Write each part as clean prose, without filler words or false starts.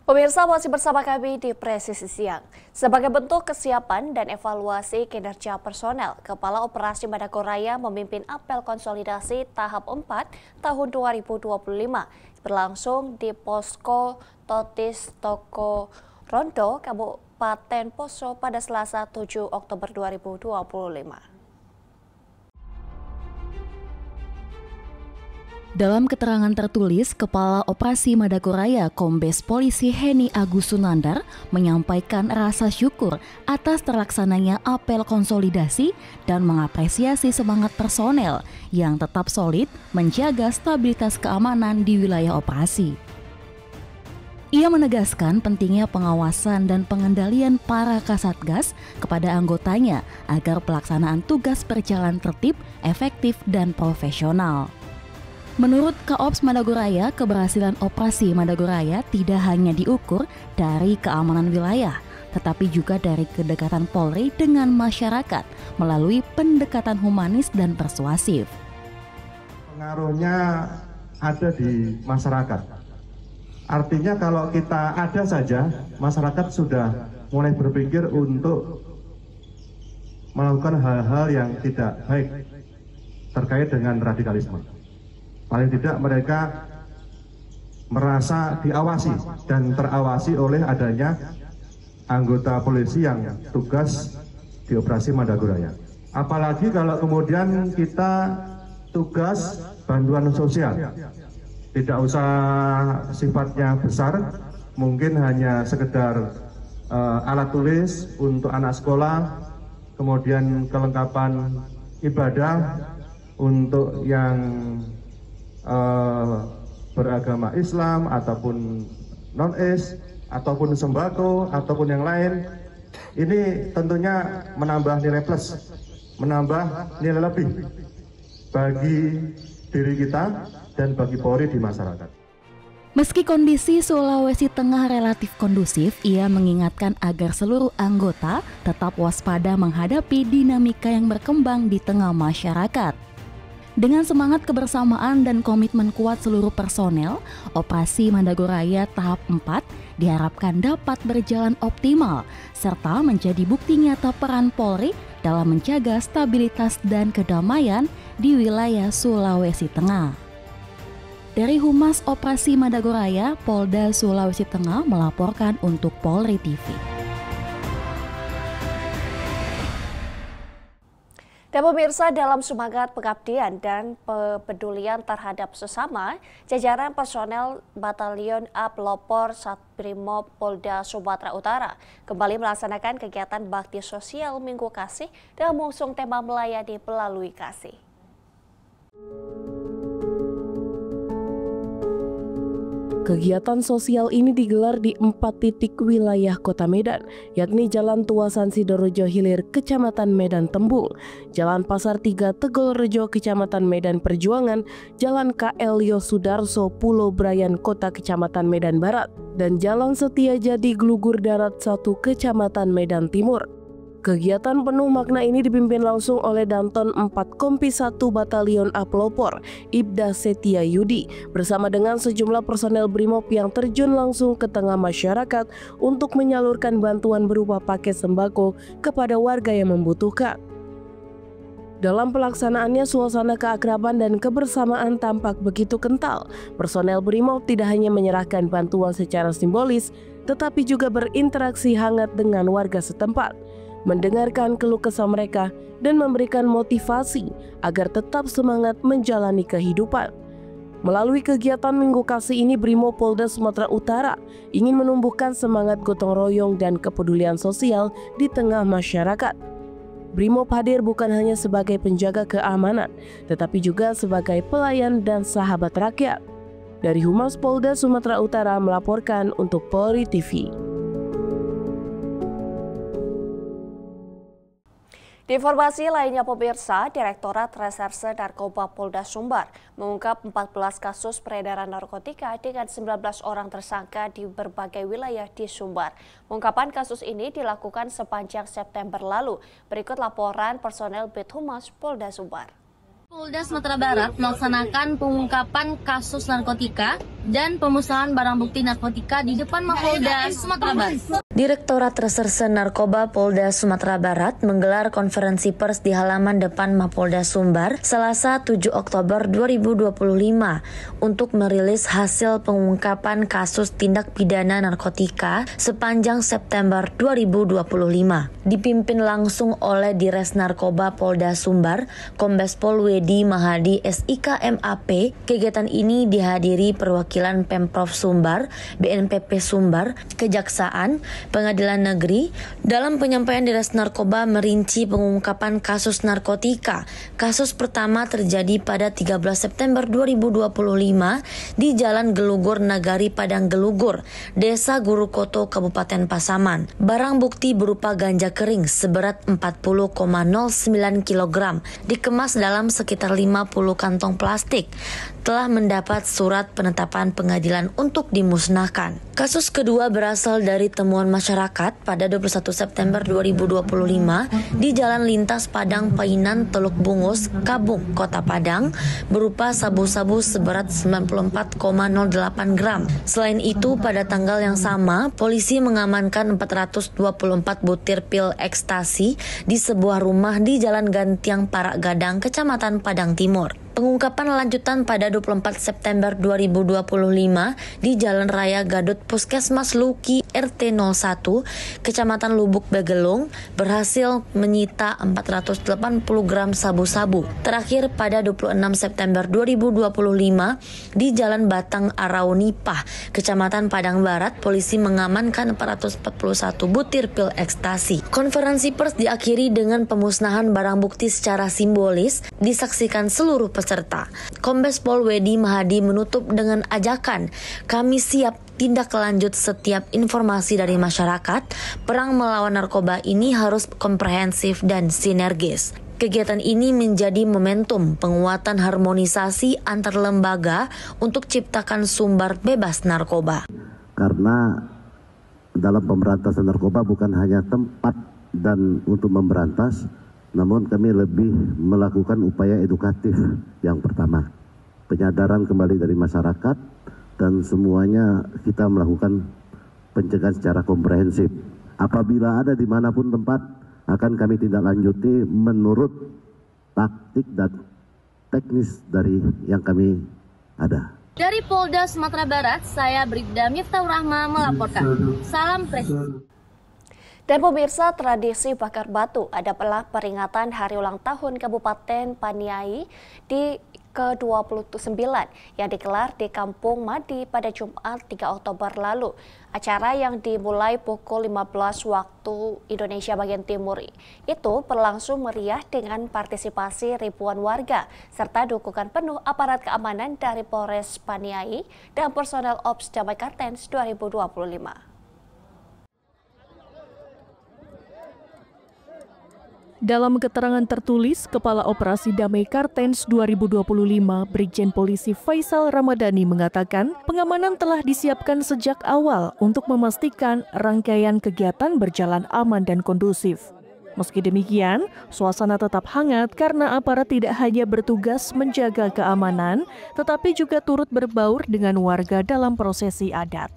Pemirsa masih bersama kami di Presisi Siang. Sebagai bentuk kesiapan dan evaluasi kinerja personel, Kepala Operasi Madagoraya memimpin apel konsolidasi tahap 4 tahun 2025 berlangsung di Posko Totis Toko Rondo, Kabupaten Poso pada Selasa 7 Oktober 2025. Dalam keterangan tertulis, Kepala Operasi Madagoraya Kombes Polisi Heni Agus Sunandar menyampaikan rasa syukur atas terlaksananya apel konsolidasi dan mengapresiasi semangat personel yang tetap solid menjaga stabilitas keamanan di wilayah operasi. Ia menegaskan pentingnya pengawasan dan pengendalian para Kasatgas kepada anggotanya agar pelaksanaan tugas berjalan tertib, efektif, dan profesional. Menurut Kaops Madagoraya, keberhasilan operasi Madagoraya tidak hanya diukur dari keamanan wilayah, tetapi juga dari kedekatan Polri dengan masyarakat melalui pendekatan humanis dan persuasif. Pengaruhnya ada di masyarakat. Artinya kalau kita ada saja, masyarakat sudah mulai berpikir untuk melakukan hal-hal yang tidak baik terkait dengan radikalisme. Paling tidak mereka merasa diawasi dan terawasi oleh adanya anggota polisi yang tugas di operasi Madagoraya. Apalagi kalau kemudian kita tugas bantuan sosial, tidak usah sifatnya besar, mungkin hanya sekedar alat tulis untuk anak sekolah, kemudian kelengkapan ibadah untuk yang beragama Islam ataupun non-Is ataupun sembako ataupun yang lain, ini tentunya menambah nilai plus, menambah nilai lebih bagi diri kita dan bagi Polri di masyarakat. Meski kondisi Sulawesi Tengah relatif kondusif, ia mengingatkan agar seluruh anggota tetap waspada menghadapi dinamika yang berkembang di tengah masyarakat. Dengan semangat kebersamaan dan komitmen kuat seluruh personel, Operasi Madagoraya tahap 4 diharapkan dapat berjalan optimal serta menjadi bukti nyata peran Polri dalam menjaga stabilitas dan kedamaian di wilayah Sulawesi Tengah. Dari Humas Operasi Madagoraya, Polda Sulawesi Tengah melaporkan untuk Polri TV. Dan pemirsa, dalam semangat pengabdian dan kepedulian terhadap sesama, jajaran personel Batalion A Pelopor Satbrimob Polda Sumatera Utara kembali melaksanakan kegiatan bakti sosial Minggu Kasih dengan mengusung tema melayani melalui kasih. Kegiatan sosial ini digelar di 4 titik wilayah Kota Medan, yakni Jalan Tuasan Sidorejo Hilir, Kecamatan Medan Tembung, Jalan Pasar 3 Tegolrejo, Kecamatan Medan Perjuangan, Jalan KL Yosudarso Pulau Brayan Kota Kecamatan Medan Barat, dan Jalan Setiajadi Glugur Darat 1 Kecamatan Medan Timur. Kegiatan penuh makna ini dipimpin langsung oleh Danton 4 Kompi 1 Batalion A Pelopor, Ibda Setia Yudi, bersama dengan sejumlah personel Brimob yang terjun langsung ke tengah masyarakat untuk menyalurkan bantuan berupa paket sembako kepada warga yang membutuhkan. Dalam pelaksanaannya, suasana keakraban dan kebersamaan tampak begitu kental. Personel Brimob tidak hanya menyerahkan bantuan secara simbolis, tetapi juga berinteraksi hangat dengan warga setempat, mendengarkan keluh kesah mereka, dan memberikan motivasi agar tetap semangat menjalani kehidupan. Melalui kegiatan Minggu Kasih ini, Brimob Polda Sumatera Utara ingin menumbuhkan semangat gotong royong dan kepedulian sosial di tengah masyarakat. Brimob hadir bukan hanya sebagai penjaga keamanan, tetapi juga sebagai pelayan dan sahabat rakyat. Dari Humas Polda Sumatera Utara melaporkan untuk Polri TV. Di informasi lainnya pemirsa, Direktorat Reserse Narkoba Polda Sumbar mengungkap 14 kasus peredaran narkotika dengan 19 orang tersangka di berbagai wilayah di Sumbar. Pengungkapan kasus ini dilakukan sepanjang September lalu. Berikut laporan personel Bit Humas Polda Sumbar. Polda Sumatera Barat melaksanakan pengungkapan kasus narkotika dan pemusnahan barang bukti narkotika di depan Mapolda Sumatera Barat. Direktorat Reserse Narkoba Polda Sumatera Barat menggelar konferensi pers di halaman depan Mapolda Sumbar Selasa 7 Oktober 2025 untuk merilis hasil pengungkapan kasus tindak pidana narkotika sepanjang September 2025. Dipimpin langsung oleh Dires Narkoba Polda Sumbar, Kombes Pol Wedi Mahadi SIK MAP. Kegiatan ini dihadiri perwakilan Pemprov Sumbar, BNPB Sumbar, Kejaksaan, Pengadilan Negeri. Dalam penyampaian Dires Narkoba merinci pengungkapan kasus narkotika. Kasus pertama terjadi pada 13 September 2025 di Jalan Gelugur Nagari Padang Gelugur, Desa Gurukoto, Kabupaten Pasaman. Barang bukti berupa ganja kering seberat 40,09 kg dikemas dalam sekitar 50 kantong plastik telah mendapat surat penetapan pengadilan untuk dimusnahkan. Kasus kedua berasal dari temuan masyarakat pada 21 September 2025 di Jalan Lintas Padang Painan Teluk Bungus, Kabung, Kota Padang, berupa sabu-sabu seberat 94,08 gram. Selain itu, pada tanggal yang sama, polisi mengamankan 424 butir pil ekstasi di sebuah rumah di Jalan Gantiang Parak Gadang, Kecamatan Padang Timur. Pengungkapan lanjutan pada 24 September 2025 di Jalan Raya Gadut Puskesmas Luki RT 01 Kecamatan Lubuk Begelung berhasil menyita 480 gram sabu-sabu. Terakhir pada 26 September 2025 di Jalan Batang Araunipah Kecamatan Padang Barat, polisi mengamankan 441 butir pil ekstasi. Konferensi pers diakhiri dengan pemusnahan barang bukti secara simbolis disaksikan seluruh peserta. Kombes Pol Wedi Mahadi menutup dengan ajakan, "Kami siap tindak lanjut setiap informasi dari masyarakat. Perang melawan narkoba ini harus komprehensif dan sinergis." Kegiatan ini menjadi momentum penguatan harmonisasi antar lembaga untuk ciptakan Sumbar bebas narkoba. Karena dalam pemberantasan narkoba bukan hanya tempat dan untuk memberantas, namun kami lebih melakukan upaya edukatif. Yang pertama, penyadaran kembali dari masyarakat, dan semuanya kita melakukan pencegahan secara komprehensif. Apabila ada dimanapun tempat, akan kami tindak lanjuti menurut taktik dan teknis dari yang kami ada. Dari Polda Sumatera Barat, saya Bribda Miftahur Rahma melaporkan. Salam Presiden. Dan pemirsa, tradisi bakar batu adalah peringatan hari ulang tahun Kabupaten Paniai di ke-29 yang digelar di Kampung Madi pada Jumat 3 Oktober lalu. Acara yang dimulai pukul 15 waktu Indonesia bagian timur itu berlangsung meriah dengan partisipasi ribuan warga serta dukungan penuh aparat keamanan dari Polres Paniai dan personel Ops Damai Kartens 2025. Dalam keterangan tertulis, Kepala Operasi Damai Kartens 2025, Brigjen Polisi Faisal Ramadhani mengatakan, pengamanan telah disiapkan sejak awal untuk memastikan rangkaian kegiatan berjalan aman dan kondusif. Meski demikian, suasana tetap hangat karena aparat tidak hanya bertugas menjaga keamanan, tetapi juga turut berbaur dengan warga dalam prosesi adat.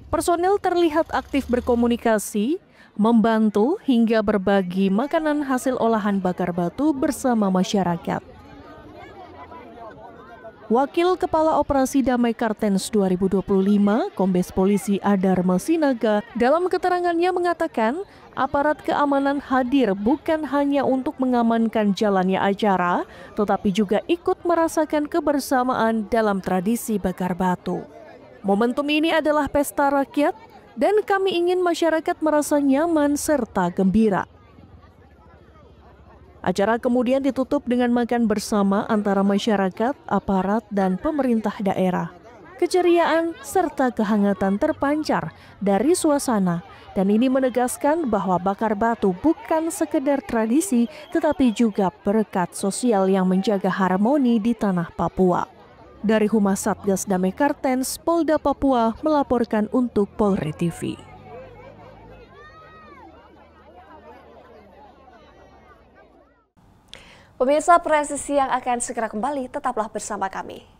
Personel terlihat aktif berkomunikasi, membantu hingga berbagi makanan hasil olahan bakar batu bersama masyarakat. Wakil Kepala Operasi Damai Kartens 2025, Kombes Polisi Adarma Sinaga, dalam keterangannya mengatakan, aparat keamanan hadir bukan hanya untuk mengamankan jalannya acara, tetapi juga ikut merasakan kebersamaan dalam tradisi bakar batu. Momentum ini adalah pesta rakyat, dan kami ingin masyarakat merasa nyaman serta gembira. Acara kemudian ditutup dengan makan bersama antara masyarakat, aparat, dan pemerintah daerah. Keceriaan serta kehangatan terpancar dari suasana, dan ini menegaskan bahwa bakar batu bukan sekedar tradisi, tetapi juga berkat sosial yang menjaga harmoni di tanah Papua. Dari Humas Satgas Damai Kartens, Polda Papua melaporkan untuk Polri TV. Pemirsa, Presisi yang akan segera kembali, tetaplah bersama kami.